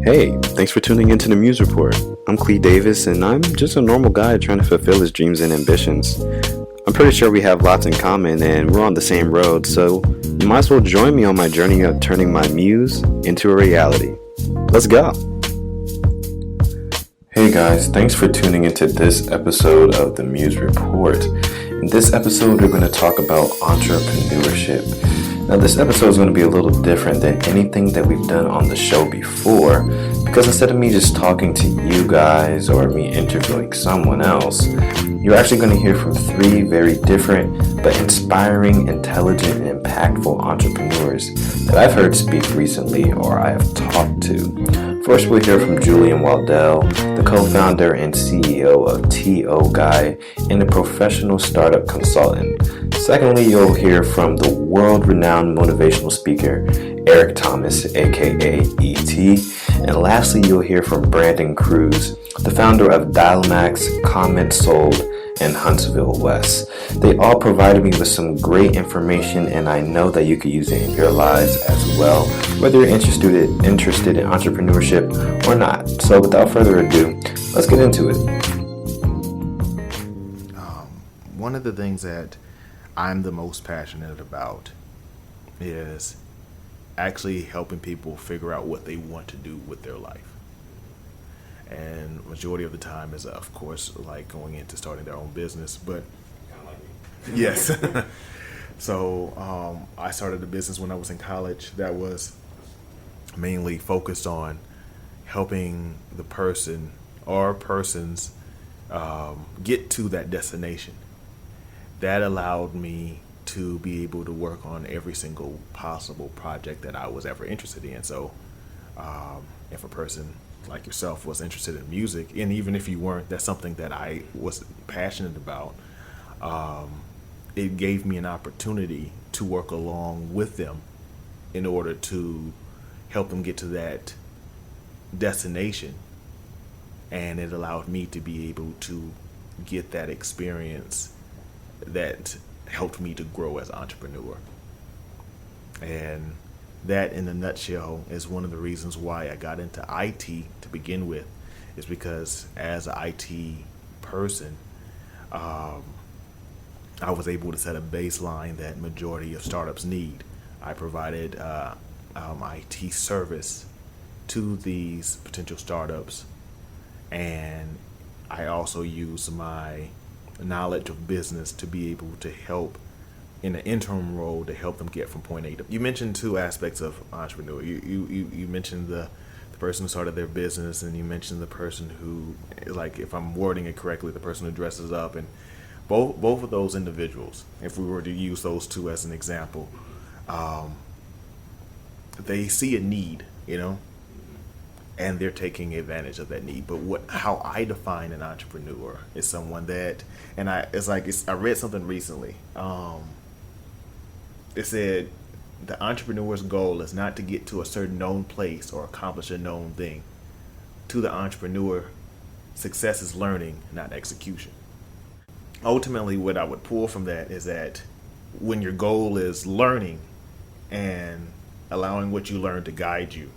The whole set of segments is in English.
Hey, thanks for tuning into the Muse Report. I'm Clee Davis, and I'm just a normal guy trying to fulfill his dreams and ambitions. I'm pretty sure we have lots in common, and we're on the same road, so you might as well join me on my journey of turning my muse into a reality. Let's go! Hey guys, thanks for tuning into this episode of the Muse Report. In this episode, we're going to talk about entrepreneurship. Now, this episode is going to be a little different than anything that we've done on the show before, because instead of me just talking to you guys or me interviewing someone else, you're actually going to hear from three very different but inspiring, intelligent, and impactful entrepreneurs that I've heard speak recently or I have talked to. First, we'll hear from Julian Waddell, the co-founder and CEO of TOGuy and a professional startup consultant. Secondly, you'll hear from the world-renowned motivational speaker, Eric Thomas, aka ET. And lastly, you'll hear from Brandon Kruse, the founder of DialMaxx, CommentSold, and Huntsville West. They all provided me with some great information, and I know that you could use it in your lives as well, whether you're interested in entrepreneurship or not. So without further ado, let's get into it. One of the things that I'm the most passionate about is actually helping people figure out what they want to do with their life. And majority of the time is, of course, like going into starting their own business. But yes. So I started a business when I was in college that was mainly focused on helping the person or persons get to that destination. That allowed me to be able to work on every single possible project that I was ever interested in. So if a person like yourself was interested in music, and even if you weren't, that's something that I was passionate about. It gave me an opportunity to work along with them in order to help them get to that destination. And it allowed me to be able to get that experience that helped me to grow as an entrepreneur. And that, in a nutshell, is one of the reasons why I got into IT to begin with, is because as an IT person, I was able to set a baseline that majority of startups need. I provided IT service to these potential startups, and I also used my knowledge of business to be able to help in an interim role to help them get from point A to. You mentioned two aspects of entrepreneur. You mentioned the person who started their business, and you mentioned the person who, like, if I'm wording it correctly, the person who dresses up. And both of those individuals, if we were to use those two as an example, they see a need, and they're taking advantage of that need. But how I define an entrepreneur is someone that, and I read something recently. It said the entrepreneur's goal is not to get to a certain known place or accomplish a known thing. To the entrepreneur, success is learning, not execution. Ultimately, what I would pull from that is that when your goal is learning and allowing what you learn to guide you,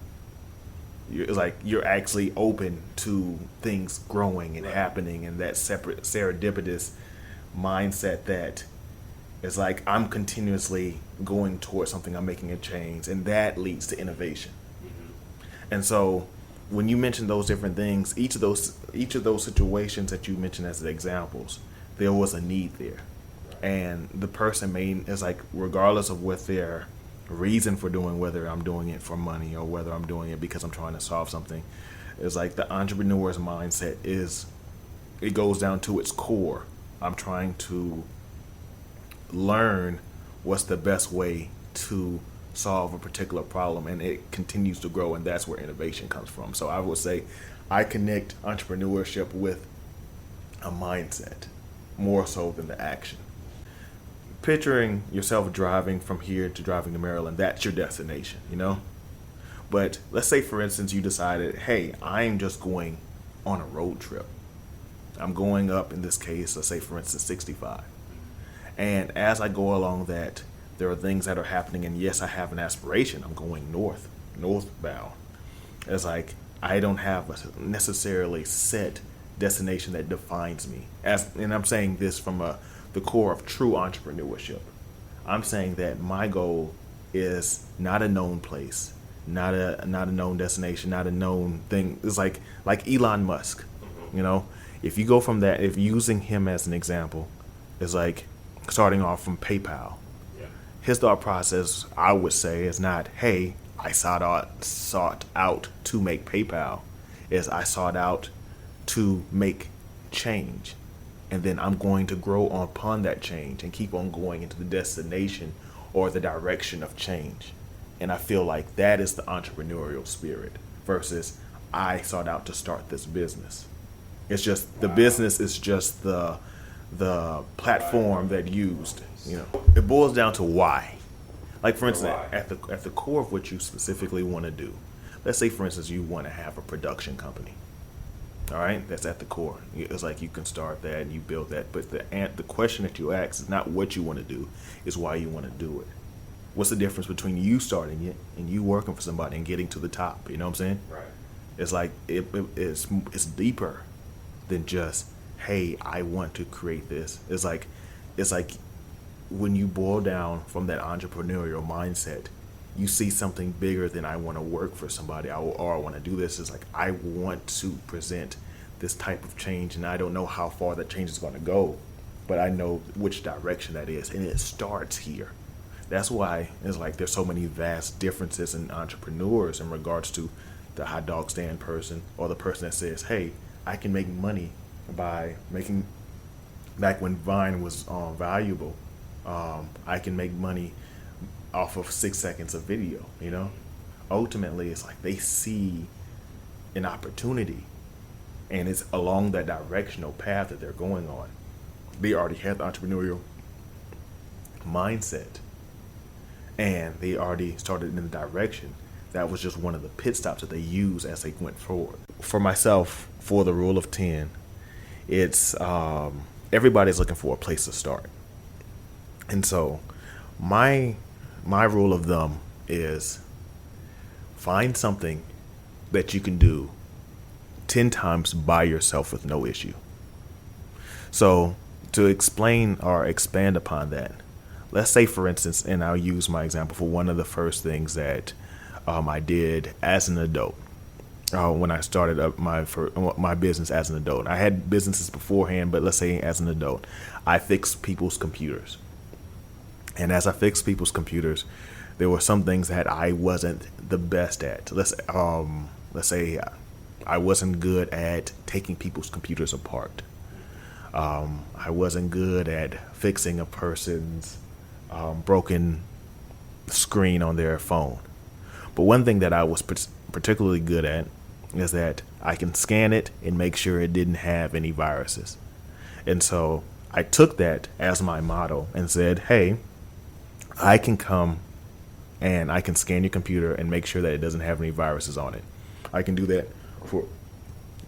you're actually open to things growing and happening, and that separate serendipitous mindset that is like, I'm continuously going towards something, I'm making a change, and that leads to innovation. Mm-hmm. And so when you mention those different things, each of those situations that you mentioned as examples, there was a need there. And the person is like, regardless of what their reason for doing, whether I'm doing it for money or whether I'm doing it because I'm trying to solve something, it's like the entrepreneur's mindset it goes down to its core. I'm trying to learn what's the best way to solve a particular problem, and it continues to grow, and that's where innovation comes from. So I would say I connect entrepreneurship with a mindset more so than the action. Picturing yourself driving from here to driving to Maryland, that's your destination, But let's say, for instance, you decided, hey, I'm just going on a road trip. I'm going up, in this case, let's say, for instance, 65. And as I go along that, there are things that are happening, and yes, I have an aspiration. I'm going northbound. It's like, I don't have a necessarily set destination that defines me. And I'm saying this from the core of true entrepreneurship. I'm saying that my goal is not a known place, not a known destination, not a known thing. It's like Elon Musk. You know, if you go from that, if using him as an example, is like starting off from PayPal. Yeah. His thought process, I would say, is not, hey, I sought out to make PayPal. Is I sought out to make change, and then I'm going to grow upon that change and keep on going into the destination or the direction of change. And I feel like that is the entrepreneurial spirit versus I sought out to start this business. It's just the business is just the platform that used. You know, it boils down to why. Like, for instance, at the core of what you specifically want to do. Let's say, for instance, you want to have a production company. All right, that's at the core. It's like you can start that and you build that. But the question that you ask is not what you want to do, is why you want to do it. What's the difference between you starting it and you working for somebody and getting to the top? You know what I'm saying? Right. It's like it's deeper than just, hey, I want to create this. It's like when you boil down from that entrepreneurial mindset, you see something bigger than I want to work for somebody or I want to do this. It's like I want to present this type of change, and I don't know how far that change is going to go, but I know which direction that is, and it starts here. That's why it's like there's so many vast differences in entrepreneurs in regards to the hot dog stand person or the person that says, hey, I can make money by making, back when Vine was valuable, I can make money off of 6 seconds of video. You know, ultimately it's like they see an opportunity and it's along that directional path that they're going on. They already had the entrepreneurial mindset and they already started in the direction. That was just one of the pit stops that they used as they went forward. For myself, for the rule of 10, it's everybody's looking for a place to start. And so my rule of thumb is find something that you can do 10 times by yourself with no issue. So to explain or expand upon that, let's say, for instance, and I'll use my example for one of the first things that I did as an adult. When I started up my business as an adult. I had businesses beforehand, but let's say as an adult, I fixed people's computers. And as I fixed people's computers, there were some things that I wasn't the best at. Let's say I wasn't good at taking people's computers apart. I wasn't good at fixing a person's broken screen on their phone. But one thing that I was particularly good at is that I can scan it and make sure it didn't have any viruses. And so I took that as my motto and said, hey, I can come and I can scan your computer and make sure that it doesn't have any viruses on it. I can do that for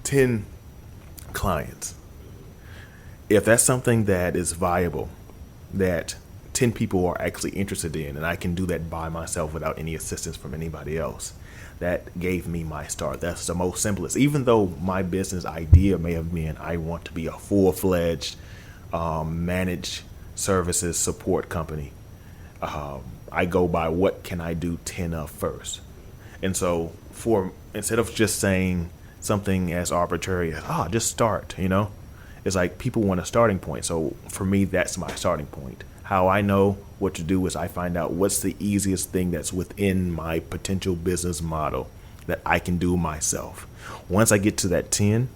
10 clients. If that's something that is viable, that 10 people are actually interested in, and I can do that by myself without any assistance from anybody else, that gave me my start. That's the most simplest. Even though my business idea may have been I want to be a full-fledged managed services support company, I go by what can I do 10 of first. And so instead of just saying something as arbitrary as, just start, it's like people want a starting point. So for me, that's my starting point. How I know what to do is I find out what's the easiest thing that's within my potential business model that I can do myself. Once I get to that 10,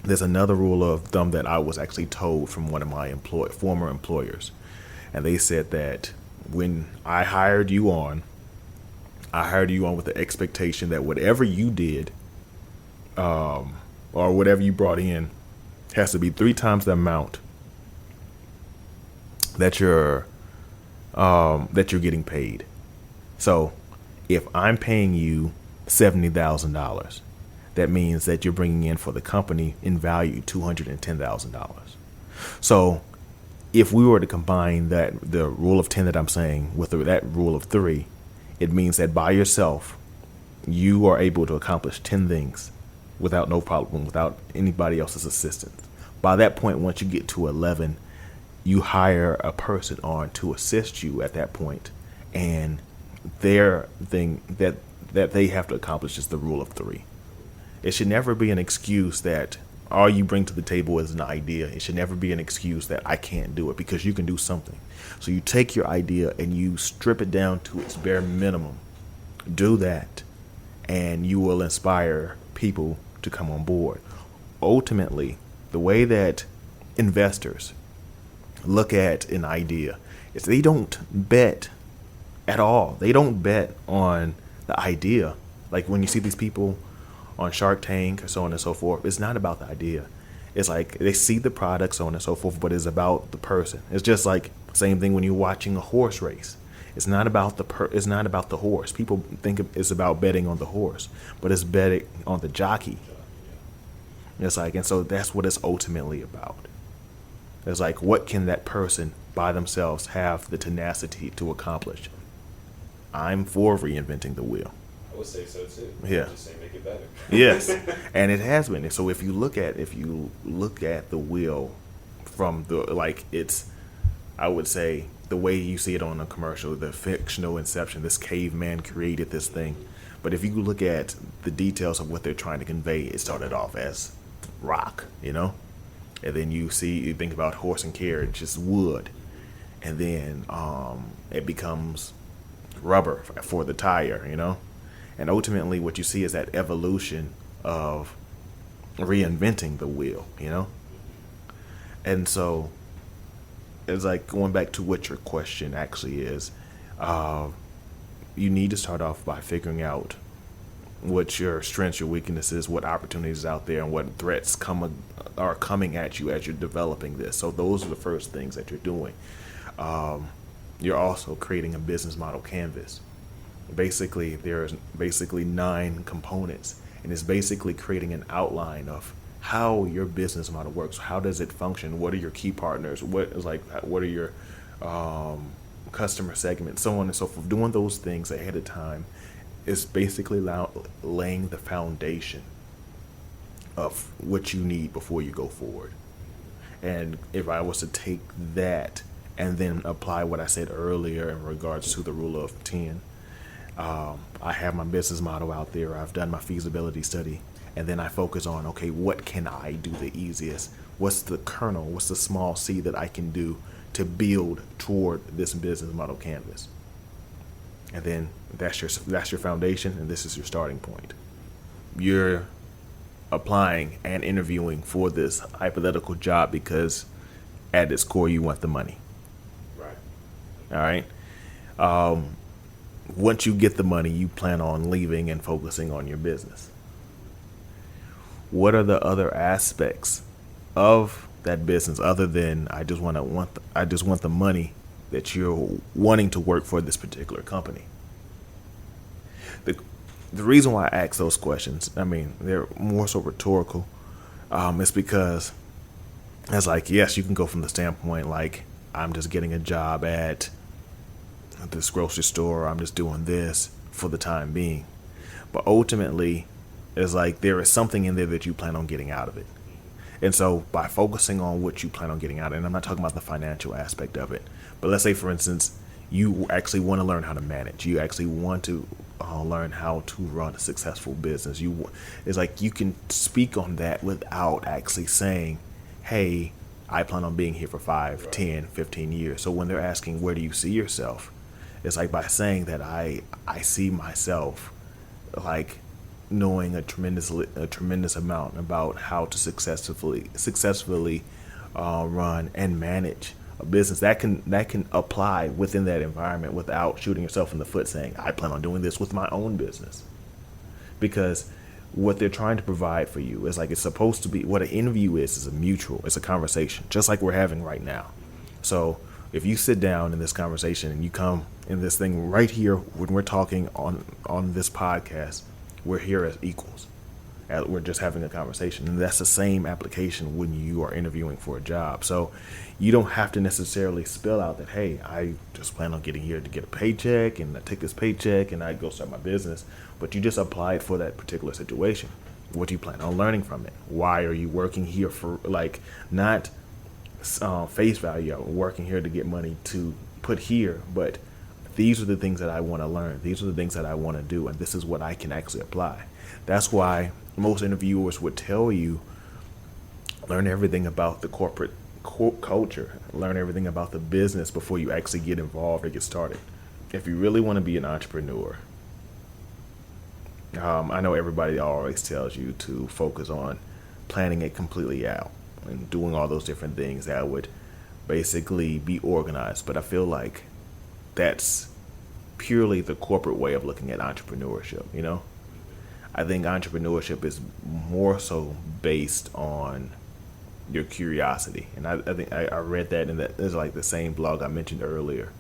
there's another rule of thumb that I was actually told from one of my former employers. And they said that when I hired you on with the expectation that whatever you did or whatever you brought in has to be 3 times the amount that you're getting paid. So if I'm paying you $70,000, that means that you're bringing in for the company in value $210,000. So if we were to combine the rule of 10 that I'm saying with that rule of 3, it means that by yourself, you are able to accomplish 10 things without no problem, without anybody else's assistance. By that point, once you get to 11, you hire a person on to assist you at that point, and their thing that they have to accomplish is the rule of 3. It should never be an excuse that all you bring to the table is an idea. It should never be an excuse that I can't do it, because you can do something. So you take your idea and you strip it down to its bare minimum. Do that, and you will inspire people to come on board. Ultimately, the way that investors look at an idea is they don't bet at all. They don't bet on the idea. Like when you see these people on Shark Tank or so on and so forth, it's not about the idea. It's like they see the product, so on and so forth, but it's about the person. It's just like the same thing when you're watching a horse race. It's not about it's not about the horse. People think it's about betting on the horse, but it's betting on the jockey. It's like, and so that's what it's ultimately about. It's like, what can that person by themselves have the tenacity to accomplish? I'm for reinventing the wheel. I would say so too. Yeah. Just say make it better. Yes, and it has been. So if you look at the wheel from I would say the way you see it on a commercial, the fictional inception, this caveman created this thing. But if you look at the details of what they're trying to convey, it started off as rock, and then you think about horse and carriage, just wood, and then it becomes rubber for the tire, and ultimately what you see is that evolution of reinventing the wheel, and so it's like going back to what your question actually is. You need to start off by figuring out what your strengths, your weaknesses, what opportunities out there, and what threats are coming at you as you're developing this. So those are the first things that you're doing. You're also creating a business model canvas. Basically, there's 9 components, and it's basically creating an outline of how your business model works. How does it function? What are your key partners? What are your customer segments? So on and so forth. Doing those things ahead of time is basically laying the foundation of what you need before you go forward. And if I was to take that and then apply what I said earlier in regards to the rule of 10, I have my business model out there. I've done my feasibility study. And then I focus on, okay, what can I do the easiest? What's the kernel? What's the small seed that I can do to build toward this business model canvas? And then that's your foundation, and this is your starting point. You're applying and interviewing for this hypothetical job because at its core you want the money. Right. All right. Once you get the money, you plan on leaving and focusing on your business. What are the other aspects of that business other than I just want the money that you're wanting to work for this particular company? The reason why I ask those questions, I mean, they're more so rhetorical. It's because it's like, yes, you can go from the standpoint like, I'm just getting a job at this grocery store, or I'm just doing this for the time being. But ultimately, it's like there is something in there that you plan on getting out of it. And so by focusing on what you plan on getting out of it, and I'm not talking about the financial aspect of it, but let's say, for instance, you actually want to learn how to manage. You actually want to learn how to run a successful business. It's like you can speak on that without actually saying, hey, I plan on being here for 5, 10, 15 years. So when they're asking, where do you see yourself? It's like by saying that I see myself like knowing a tremendous amount about how to successfully run and manage a business that can apply within that environment without shooting yourself in the foot saying, I plan on doing this with my own business. Because what they're trying to provide for you is like, it's supposed to be, what an interview is a mutual, it's a conversation, just like we're having right now. So if you sit down in this conversation and you come in this thing right here when we're talking on this podcast, we're here as equals. We're just having a conversation. And that's the same application when you are interviewing for a job. So you don't have to necessarily spell out that, hey, I just plan on getting here to get a paycheck, and I take this paycheck and I go start my business. But you just apply it for that particular situation. What do you plan on learning from it? Why are you working here for, like, not face value? I'm working here to get money to put here, but these are the things that I want to learn. These are the things that I want to do, and this is what I can actually apply. That's why most interviewers would tell you, learn everything about the corporate culture, learn everything about the business before you actually get involved or get started. If you really want to be an entrepreneur, I know everybody always tells you to focus on planning it completely out and doing all those different things that would basically be organized. But I feel like that's purely the corporate way of looking at entrepreneurship, you know? I think entrepreneurship is more so based on your curiosity. And I think I read that, and that is like the same blog I mentioned earlier.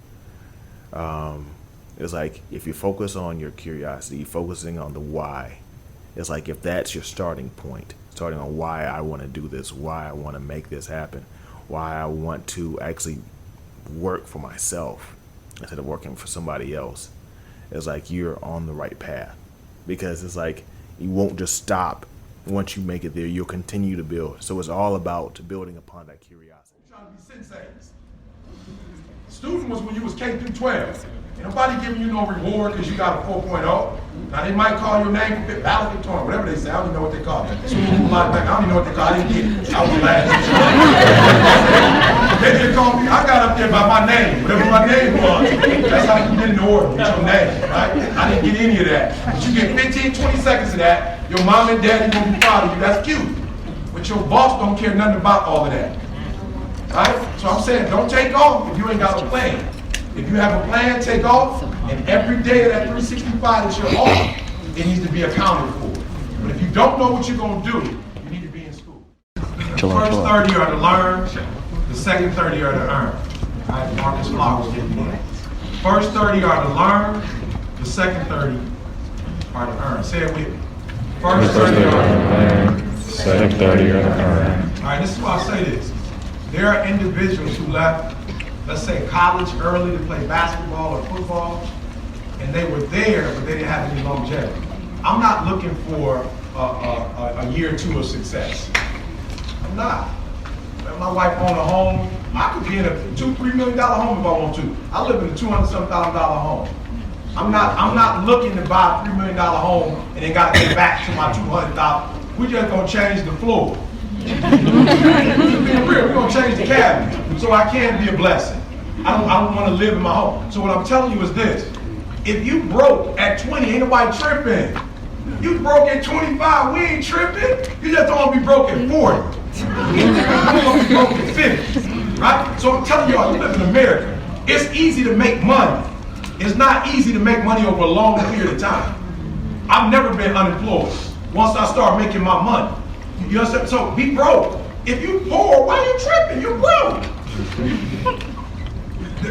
It's like if you focus on your curiosity, focusing on the why, it's like if that's your starting point, starting on why I want to do this, why I want to make this happen, why I want to actually work for myself instead of working for somebody else, it's like you're on the right path. Because it's like you won't just stop once you make it there. You'll continue to build. So it's all about building upon that curiosity. Trying to be senseis. Student was when you was K through 12. Ain't nobody giving you no reward because you got a 4.0. Now they might call your name for valedictorian, whatever they say. I don't even know what they call it. So I don't even know what they call it. I didn't get it. I was laughing. They didn't call me. I got up there by my name, whatever my name was. That's how you get in the order with your name, right? I didn't get any of that. But you get 15, 20 seconds of that. Your mom and daddy gonna be proud of you. That's cute. But your boss don't care nothing about all of that. Right? So I'm saying, don't take off if you ain't got a plan. If you have a plan, take off, and every day of that 365 that you're off, it needs to be accounted for. But if you don't know what you're going to do, you need to be in school. The first 30 are to learn, the second 30 are to earn. All right, Marcus Flowers getting in. First 30 are to learn, the second 30 are to earn. Say it with me. First 30 are to learn, the second 30 are to earn. All right, this is why I say this. There are individuals who left, let's say, college early to play basketball or football, and they were there, but they didn't have any longevity. I'm not looking for a year or two of success. I'm not. If my wife owned a home, I could be in a $2-3 million home if I want to. I live in a $200,000 home. I'm not looking to buy a $3 million home and then got to get back to my $200,000. We're just gonna change the floor. Being real, we're gonna change the cabinet so I can be a blessing. I don't want to live in my home. So what I'm telling you is this: if you broke at 20, ain't nobody tripping. You broke at 25, we ain't tripping. You just don't want to be broke at 40. You want to be broke at 50, right? So I'm telling y'all, you live in America. It's easy to make money. It's not easy to make money over a long period of time. I've never been unemployed once I start making my money. You understand? So be broke. If you poor, why are you tripping? You're broke.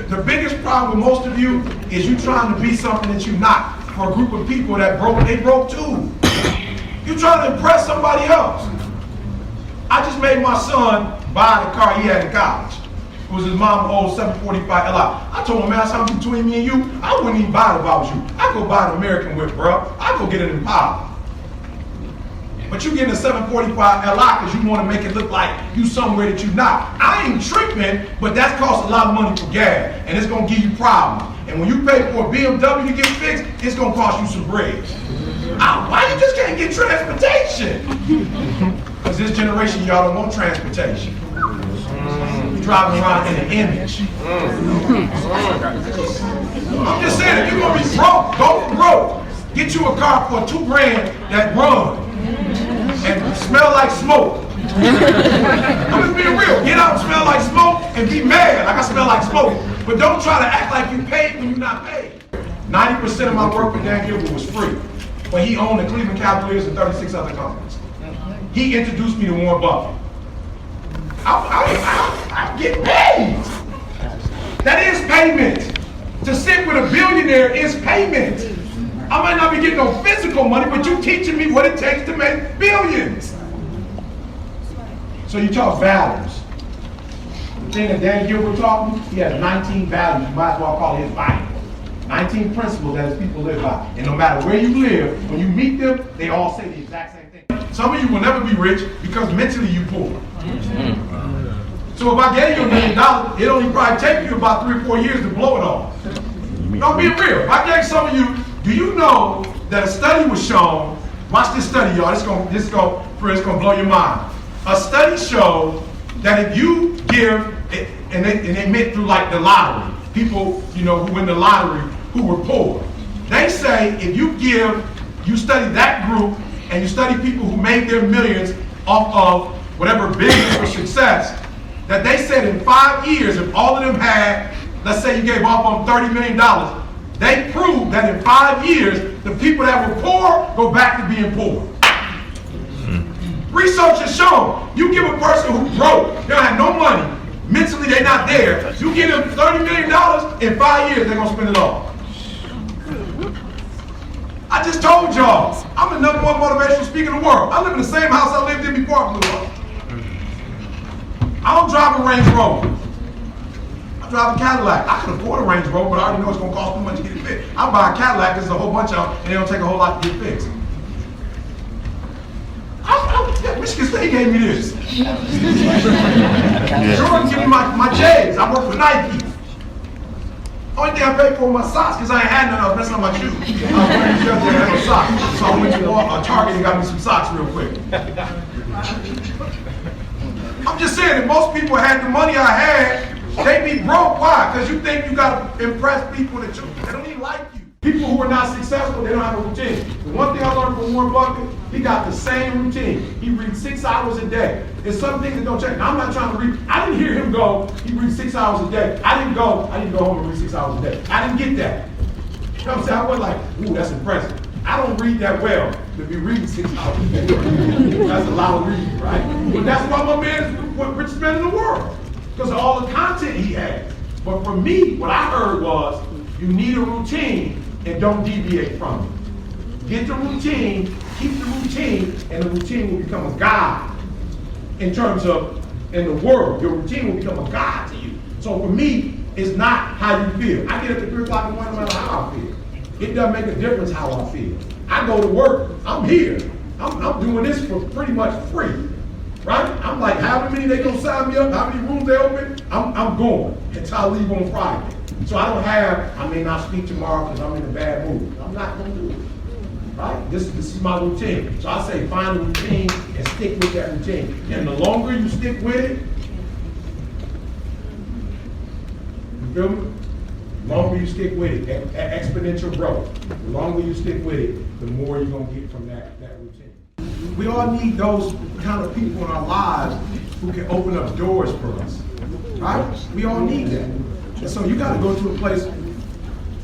The biggest problem with most of you is you trying to be something that you're not. For a group of people that broke, they broke too. You trying to impress somebody else. I just made my son buy the car he had in college. It was his mom's old 745 Li. I told him, man, that's something between me and you. I wouldn't even buy it if I was you. I'd go buy an American whip, bro. I'd go get an Impala. But you getting a 745 Li because you want to make it look like you somewhere that you're not. I ain't tripping, but that costs a lot of money for gas, and it's going to give you problems. And when you pay for a BMW to get fixed, it's going to cost you some bread. Why you just can't get transportation? Because this generation, y'all don't want transportation. You're driving around in an image. I'm just saying, if you're going to be broke, go broke. Get you a car for $2,000 that runs and smell like smoke. I'm just being real. Get out and smell like smoke and be mad like I smell like smoke. But don't try to act like you paid when you're not paid. 90% of my work with Dan Gilbert was free. But he owned the Cleveland Cavaliers and 36 other companies. He introduced me to Warren Buffett. I get paid. That is payment. To sit with a billionaire is payment. I might not be me get no physical money, but you teaching me what it takes to make billions. So you talk values. The thing that Dan Gilbert taught me, he has 19 values. You might as well call it his Bible. 19 principles that his people live by. And no matter where you live, when you meet them, they all say the exact same thing. Some of you will never be rich because mentally you poor. So if I gave you $1 million, it only probably take you about 3 or 4 years to blow it all. No, being real. If I gave some of you, do you know that a study was shown? Watch this study, y'all. This is gonna blow your mind. A study showed that if you give, and they meant through like the lottery, people who win the lottery who were poor. They say if you study that group and you study people who made their millions off of whatever business or success, that they said in 5 years, if all of them had, let's say you gave off on $30 million, they proved that in 5 years, the people that were poor go back to being poor. Research has shown, you give a person who broke, they don't have no money, mentally they're not there, you give them $30 million, in 5 years they're going to spend it all. I just told y'all, I'm the #1 motivational speaker in the world. I live in the same house I lived in before I blew up. I don't drive a Range Rover. I drive a Cadillac. I can afford a Range Rover, but I already know it's going to cost too much to get it fixed. I buy a Cadillac because there's a whole bunch of them, and they don't take a whole lot to get fixed. Michigan State gave me this. Jordan gave me my J's. I work for Nike. Only thing I paid for was my socks because I ain't had none. I was messing up my shoes. I was wearing these shirts and I had no socks. So I went to Target and got me some socks real quick. I'm just saying, if most people had the money I had, they'd be broke. Why? Because you think you got to impress people that they don't even like you. People who are not successful, they don't have a routine. The one thing I learned from Warren Buffett, he got the same routine. He reads 6 hours a day. There's some things that don't change. Now, I'm not trying to read. I didn't hear him go, he reads 6 hours a day. I didn't go home and read 6 hours a day. I didn't get that. You know what I'm saying? I wasn't like, ooh, that's impressive. I don't read that well to be reading 6 hours a day. That's a lot of reading, right? But that's why my man is the richest man in the world. Because of all the content he has. But for me, what I heard was, you need a routine and don't deviate from it. Get the routine, keep the routine, and the routine will become a guide in terms of, in the world, your routine will become a guide to you. So for me, it's not how you feel. I get up at 3 o'clock in the morning no matter how I feel. It doesn't make a difference how I feel. I go to work, I'm here. I'm doing this for pretty much free, right? I'm like, however many they gonna sign me up, how many rooms they open, I'm going until I leave on Friday. So I may not speak tomorrow because I'm in a bad mood. I'm not gonna do it, right? This is my routine. So I say find a routine and stick with that routine. And the longer you stick with it, you feel me? The longer you stick with it, exponential growth. The longer you stick with it, the more you're gonna get from that routine. We all need those kind of people in our lives who can open up doors for us, right? We all need that. And so you gotta go to a place,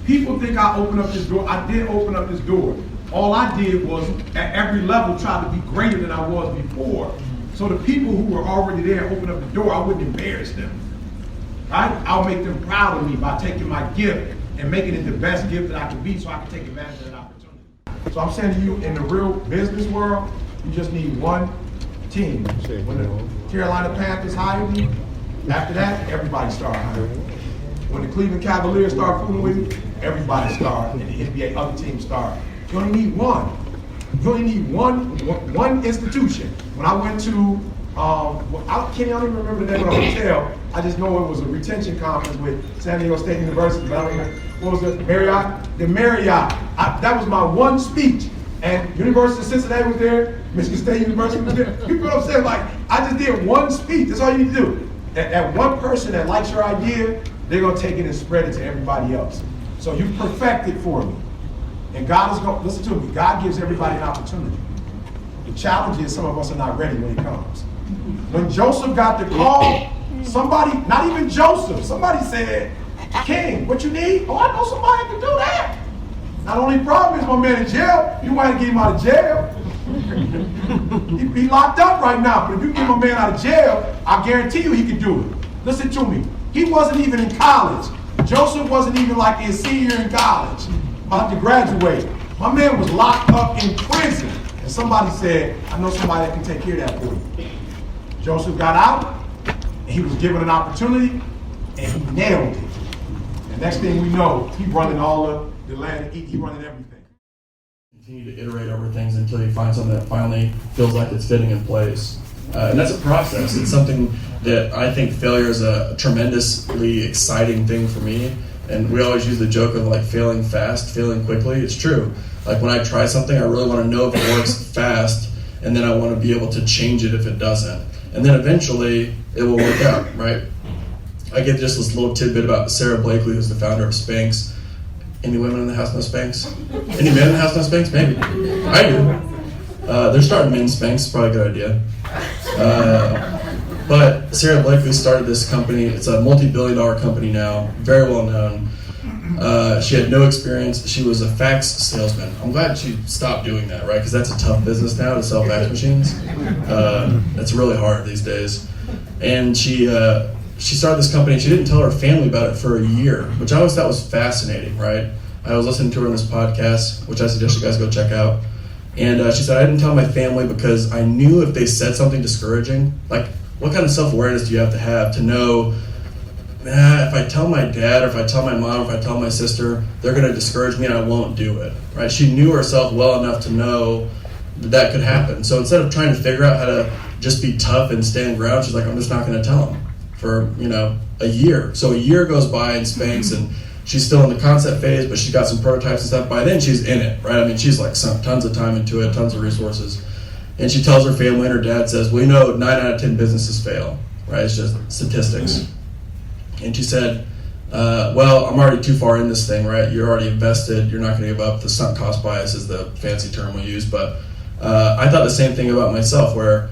people think I opened up this door. I did open up this door. All I did was, at every level, try to be greater than I was before. So the people who were already there opened up the door, I wouldn't embarrass them. Right? I'll make them proud of me by taking my gift and making it the best gift that I can be so I can take advantage of that opportunity. So I'm saying to you, in the real business world, you just need one team. When the Carolina Panthers hired me, after that, everybody started hiring me. When the Cleveland Cavaliers start fooling with you, everybody started, and the NBA other teams started. You only need one. You only need one institution. When I went to, I don't even remember the name of the hotel. I just know it was a retention conference with San Diego State University. But I don't remember, what was it, Marriott? The Marriott. That was my one speech. And University of Cincinnati was there, Michigan State University was there. You know what I'm saying? Like, I just did one speech. That's all you need to do. That one person that likes your idea, they're gonna take it and spread it to everybody else. So you perfect it for me. And God is gonna, listen to me, God gives everybody an opportunity. The challenge is some of us are not ready when it comes. When Joseph got the call, somebody, not even Joseph, somebody said, King, what you need? Oh, I know somebody that can do that. Now the only problem is my man in jail. You want to get him out of jail. He locked up right now, but if you get my man out of jail, I guarantee you he can do it. Listen to me. He wasn't even in college. Joseph wasn't even like a senior in college, about to graduate. My man was locked up in prison. And somebody said, I know somebody that can take care of that for you. Joseph got out, and he was given an opportunity, and he nailed it. And next thing we know, he running all the land, he running everything. Continue to iterate over things until you find something that finally feels like it's fitting in place. And that's a process. It's something that I think failure is a tremendously exciting thing for me. And we always use the joke of like failing fast, failing quickly. It's true. Like when I try something, I really want to know if it works fast, and then I want to be able to change it if it doesn't. And then eventually it will work out, right? I give just this little tidbit about Sarah Blakely, who's the founder of Spanx. Any women in the house know Spanx? Any men in the house know Spanx? Maybe. I do. They're starting men's Spanx, probably a good idea. But Sarah Blakely started this company. It's a multi-billion-dollar company now, very well known. She had no experience. She was a fax salesman. I'm glad she stopped doing that, right? Because that's a tough business now to sell fax machines. It's really hard these days. And she started this company, and she didn't tell her family about it for a year, which I always thought was fascinating, right? I was listening to her on this podcast, which I suggest you guys go check out. And she said, I didn't tell my family because I knew if they said something discouraging, like, what kind of self-awareness do you have to know, if I tell my dad, or if I tell my mom, or if I tell my sister, they're going to discourage me and I won't do it, right? She knew herself well enough to know that could happen. So instead of trying to figure out how to just be tough and stand ground, she's like, I'm just not going to tell them for, a year. So a year goes by in Spanx, and she's still in the concept phase, but she's got some prototypes and stuff. By then, she's in it, right? I mean, she's like tons of time into it, tons of resources. And she tells her family, and her dad says, we know 9 out of 10 businesses fail, right? It's just statistics. And she said, well, I'm already too far in this thing, right? You're already invested. You're not going to give up. The sunk cost bias is the fancy term we use. But I thought the same thing about myself, where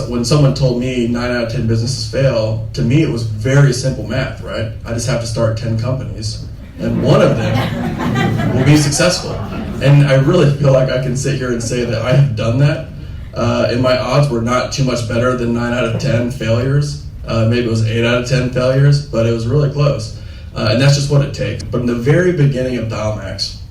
when someone told me 9 out of 10 businesses fail, to me it was very simple math, right? I just have to start 10 companies, and one of them will be successful. And I really feel like I can sit here and say that I have done that. And my odds were not too much better than 9 out of 10 failures. Maybe it was 8 out of 10 failures, but it was really close. And that's just what it takes. But in the very beginning of DialMaxx,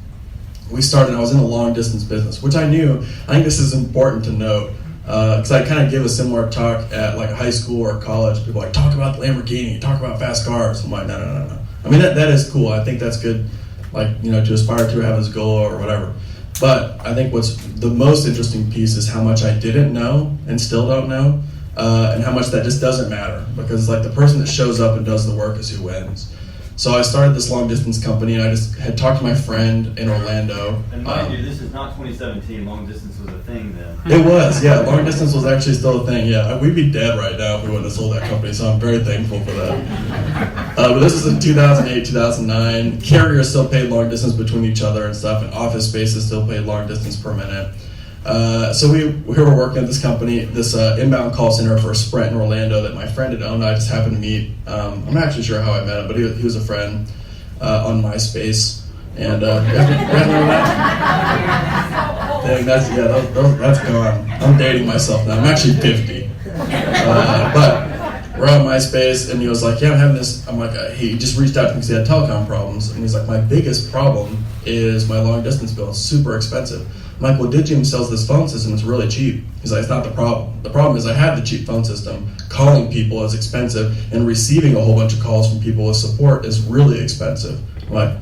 I was in the long distance business, which I think this is important to note, because I kind of give a similar talk at like high school or college. People are like, talk about the Lamborghini, talk about fast cars. I'm like, no. I mean, that is cool. I think that's good, to aspire to have as a goal or whatever. But I think what's the most interesting piece is how much I didn't know and still don't know, and how much that just doesn't matter, because like the person that shows up and does the work is who wins. So I started this long distance company, and I just had talked to my friend in Orlando. And mind you, this is not 2017. Long distance was a thing then. It was, yeah. Long distance was actually still a thing, yeah. We'd be dead right now if we wouldn't have sold that company, so I'm very thankful for that. But this was in 2008, 2009. Carriers still paid long distance between each other and stuff, and office spaces still paid long distance per minute. So we were working at this company, this inbound call center for Sprint in Orlando that my friend had owned. I just happened to meet. I'm not actually sure how I met him, but he was a friend on MySpace. And you guys remember that? Dang, that's gone. I'm dating myself now. I'm actually 50. But we're on MySpace, and he was like, yeah, I'm having this. I'm like, he just reached out to me because he had telecom problems. And he's like, my biggest problem is my long distance bill. It's super expensive. I'm like, well, Digium sells this phone system. It's really cheap. He's like, it's not the problem. The problem is I have the cheap phone system. Calling people is expensive, and receiving a whole bunch of calls from people with support is really expensive. I'm like,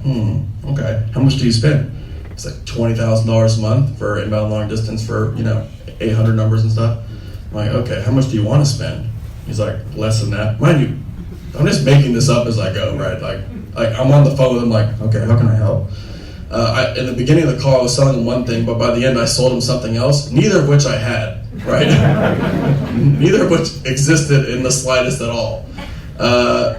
okay. How much do you spend? It's like $20,000 a month for inbound long distance for 800 numbers and stuff. I'm like, okay. How much do you want to spend? He's like, less than that. Mind you, I'm just making this up as I go, right? Like I'm on the phone with him, like, okay, how can I help? In the beginning of the call, I was selling him one thing, but by the end, I sold him something else, neither of which I had, right? Neither of which existed in the slightest at all.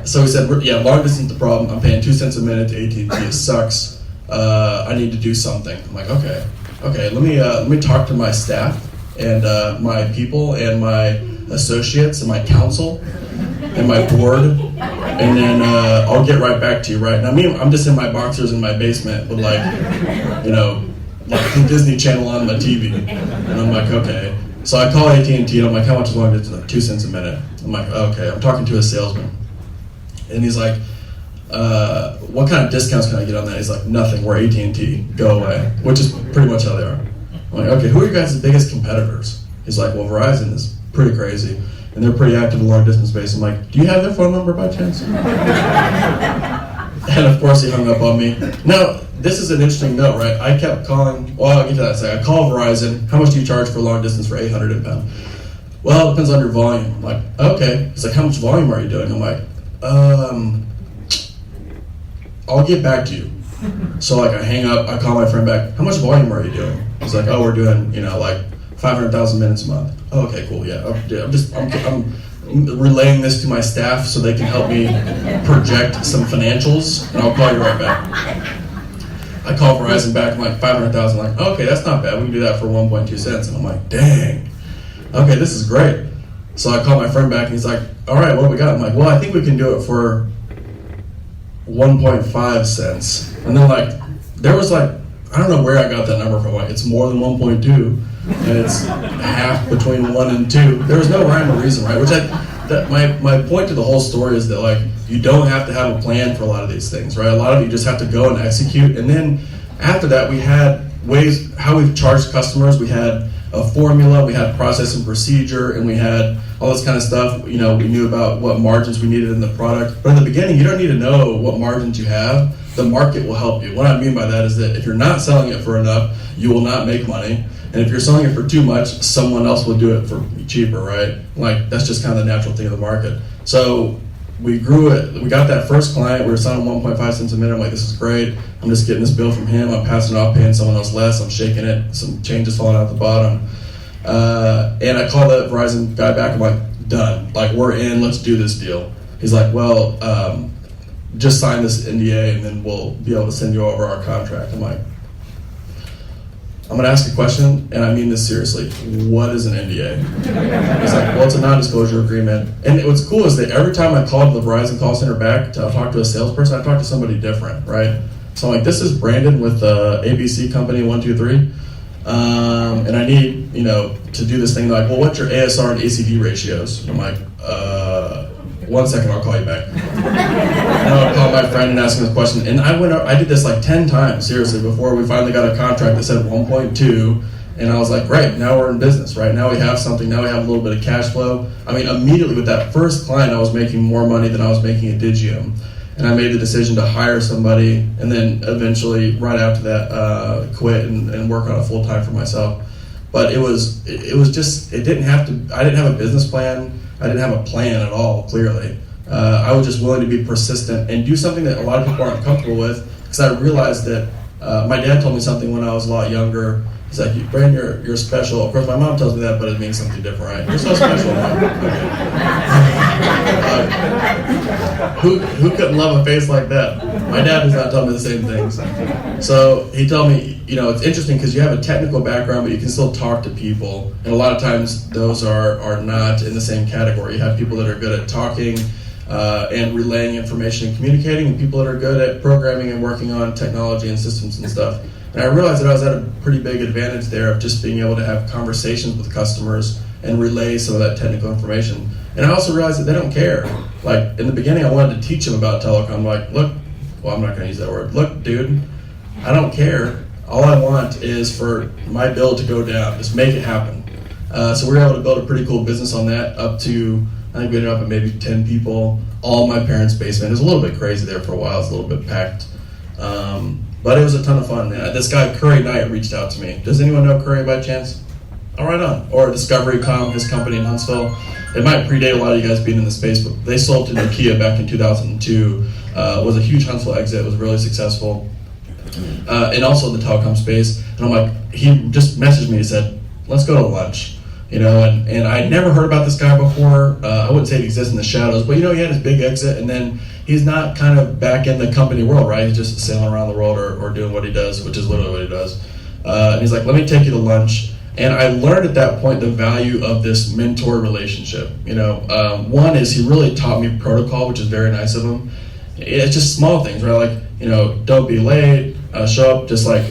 So he said, yeah, long distance is the problem. I'm paying 2 cents a minute to AT&T. It sucks. I need to do something. I'm like, okay. Let me talk to my staff and my people and my associates and my council and my board, and then I'll get right back to you, right? Now, I'm just in my boxers in my basement with like the Disney Channel on my TV, and I'm like, okay. So I call AT&T, and I'm like, how much is long distance? Like 2 cents a minute. I'm like, okay. I'm talking to a salesman, and he's like, what kind of discounts can I get on that? He's like, nothing, we're AT&T, go away, which is pretty much how they are. I'm like, okay, who are your guys' biggest competitors? He's like, well, Verizon is pretty crazy, and they're pretty active in long distance space. I'm like, do you have their phone number by chance? And of course he hung up on me. Now, this is an interesting note, right? I kept calling, well, I'll get to that in a second. I call Verizon, how much do you charge for long distance for 800 inbound? Well, it depends on your volume. I'm like, okay. He's like, how much volume are you doing? I'm like, I'll get back to you. So like I hang up, I call my friend back, how much volume are you doing? He's like, oh, we're doing, like 500,000 minutes a month. Oh, okay, cool, yeah. I'm relaying this to my staff so they can help me project some financials, and I'll call you right back. I call Verizon back, I'm like 500,000, like, okay, that's not bad, we can do that for 1.2 cents. And I'm like, dang, okay, this is great. So I call my friend back and he's like, all right, what do we got? I'm like, well, I think we can do it for 1.5 cents. And then there was I don't know where I got that number from, it's more than 1.2, and it's half between 1 and 2. There was no rhyme or reason, right? My point to the whole story is that you don't have to have a plan for a lot of these things, right? A lot of you just have to go and execute. And then after that, we had ways how we've charged customers. We had a formula, we had process and procedure, and we had all this kind of stuff. We knew about what margins we needed in the product. But in the beginning, you don't need to know what margins you have. The market will help you. What I mean by that is that if you're not selling it for enough, you will not make money. And if you're selling it for too much, someone else will do it for cheaper, right? That's just kind of the natural thing of the market. So we grew it. We got that first client. We were selling 1.5 cents a minute. I'm like, this is great. I'm just getting this bill from him. I'm passing it off, paying someone else less. I'm shaking it. Some changes falling out the bottom. And I called the Verizon guy back. I'm like, done. We're in. Let's do this deal. He's like, well, just sign this NDA and then we'll be able to send you over our contract. I'm like, I'm going to ask a question, and I mean this seriously. What is an NDA? He's like, well, it's a non-disclosure agreement. And what's cool is that every time I called the Verizon call center back to talk to a salesperson, I talked to somebody different, right? So I'm like, this is Brandon with ABC Company 123, and I need, to do this thing. They're like, well, what's your ASR and ACV ratios? And I'm like, 1 second, I'll call you back. And I'll call my friend and ask him this question. And I did this 10 times, seriously, before we finally got a contract that said 1.2. And I was like, great, now we're in business, right? Now we have something, now we have a little bit of cash flow. I mean, immediately with that first client, I was making more money than I was making at Digium. And I made the decision to hire somebody, and then eventually, right after that, quit and work on it full time for myself. But it was just, I didn't have a business plan. I didn't have a plan at all, clearly. I was just willing to be persistent and do something that a lot of people aren't comfortable with, because I realized that my dad told me something when I was a lot younger. He's like, Brandon, you're special. Of course, my mom tells me that, but it means something different, right? You're so special. Who couldn't love a face like that? My dad does not tell me the same things. So he told me, it's interesting because you have a technical background, but you can still talk to people. And a lot of times those are not in the same category. You have people that are good at talking and relaying information and communicating, and people that are good at programming and working on technology and systems and stuff. And I realized that I was at a pretty big advantage there of just being able to have conversations with customers and relay some of that technical information. And I also realized that they don't care. In the beginning, I wanted to teach them about telecom. Look, well, I'm not going to use that word. Look, dude, I don't care. All I want is for my bill to go down. Just make it happen. So we were able to build a pretty cool business on that, up to, I think we ended up at maybe 10 people, all in my parents' basement. It was a little bit crazy there for a while. It was a little bit packed. But it was a ton of fun. This guy, Curry Knight, reached out to me. Does anyone know Curry by chance? Oh, right on. Or Discovery.com, his company in Huntsville. It might predate a lot of you guys being in the space, but they sold to Nokia back in 2002. It was a huge Huntsville exit. It was really successful. And also the telecom space. And I'm like, he just messaged me and said, let's go to lunch. And I'd never heard about this guy before. I wouldn't say he exists in the shadows, but he had his big exit, and then he's not kind of back in the company world, right? He's just sailing around the world or doing what he does, which is literally what he does. And he's like, let me take you to lunch. And I learned at that point the value of this mentor relationship. One is he really taught me protocol, which is very nice of him. It's just small things, right? Don't be late. show up, just like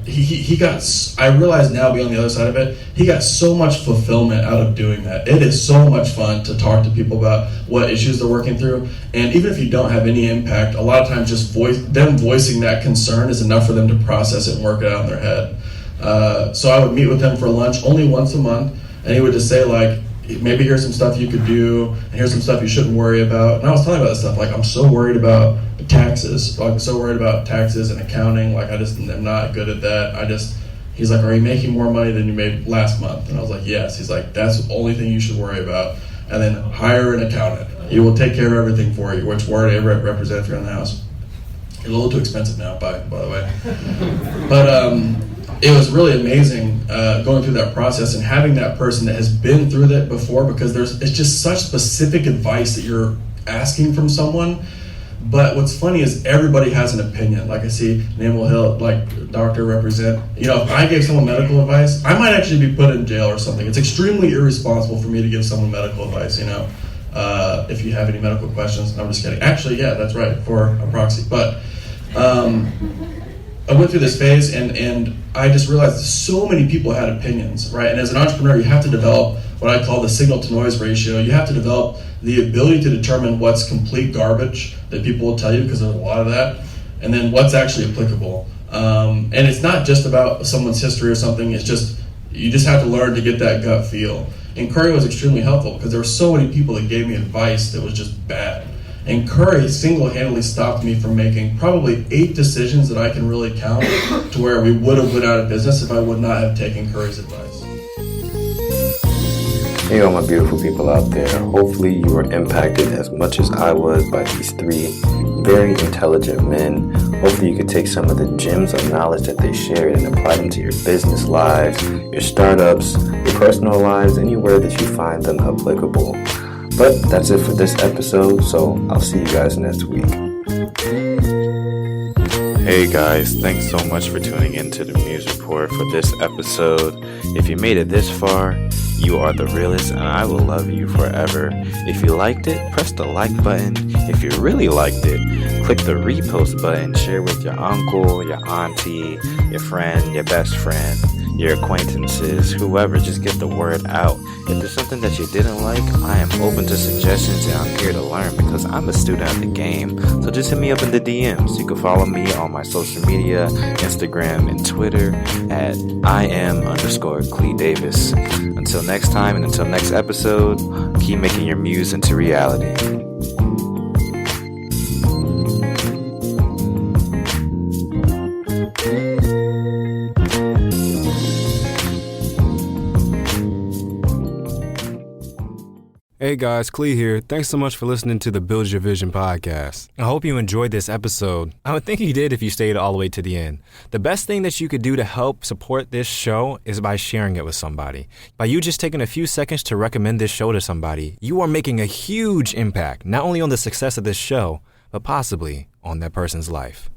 he got. I realize now, being on the other side of it, he got so much fulfillment out of doing that. It is so much fun to talk to people about what issues they're working through, and even if you don't have any impact, a lot of times just voicing that concern is enough for them to process it and work it out in their head. So I would meet with him for lunch only once a month, and he would just say, like, maybe here's some stuff you could do, and here's some stuff you shouldn't worry about. And I was telling about that stuff, like, I'm so worried about taxes. I'm so worried about taxes and accounting. Like, I just am not good at that. He's like, are you making more money than you made last month? And I was like, yes. He's like, that's the only thing you should worry about. And then hire an accountant. He will take care of everything for you, which word I represent if you're in the house. It's a little too expensive now, by the way. But it was really amazing going through that process and having that person that has been through that before, because it's just such specific advice that you're asking from someone. But what's funny is everybody has an opinion. Like, I see Namal Hill, like, doctor represent. You know, if I gave someone medical advice, I might actually be put in jail or something. It's extremely irresponsible for me to give someone medical advice, you know. If you have any medical questions, I'm just kidding. Actually, yeah, that's right, for a proxy. But I went through this phase, and I just realized so many people had opinions, right? And as an entrepreneur, you have to develop what I call the signal-to-noise ratio. You have to develop the ability to determine what's complete garbage that people will tell you, because there's a lot of that, and then what's actually applicable. And it's not just about someone's history or something. It's just, you just have to learn to get that gut feel. And Curry was extremely helpful, because there were so many people that gave me advice that was just bad. And Curry single-handedly stopped me from making probably 8 decisions that I can really count to where we would have went out of business if I would not have taken Curry's advice. Hey, all my beautiful people out there. Hopefully you were impacted as much as I was by these 3 very intelligent men. Hopefully you could take some of the gems of knowledge that they shared and apply them to your business lives, your startups, your personal lives, anywhere that you find them applicable. But that's it for this episode, so I'll see you guys next week. Hey guys, thanks so much for tuning in to the Muse Report for this episode. If you made it this far, you are the realest, and I will love you forever. If you liked it, press the like button. If you really liked it, click the repost button. Share with your uncle, your auntie, your friend, your best friend, your acquaintances, whoever. Just get the word out. If there's something that you didn't like, I am open to suggestions, and I'm here to learn, because I'm a student of the game. So just hit me up in the DMs. You can follow me on my social media, Instagram and Twitter at @IM_Clee Davis. Until next time, and until next episode, keep making your muse into reality. Hey guys, Clee here. Thanks so much for listening to the Build Your Vision podcast. I hope you enjoyed this episode. I would think you did if you stayed all the way to the end. The best thing that you could do to help support this show is by sharing it with somebody. By you just taking a few seconds to recommend this show to somebody, you are making a huge impact, not only on the success of this show, but possibly on that person's life.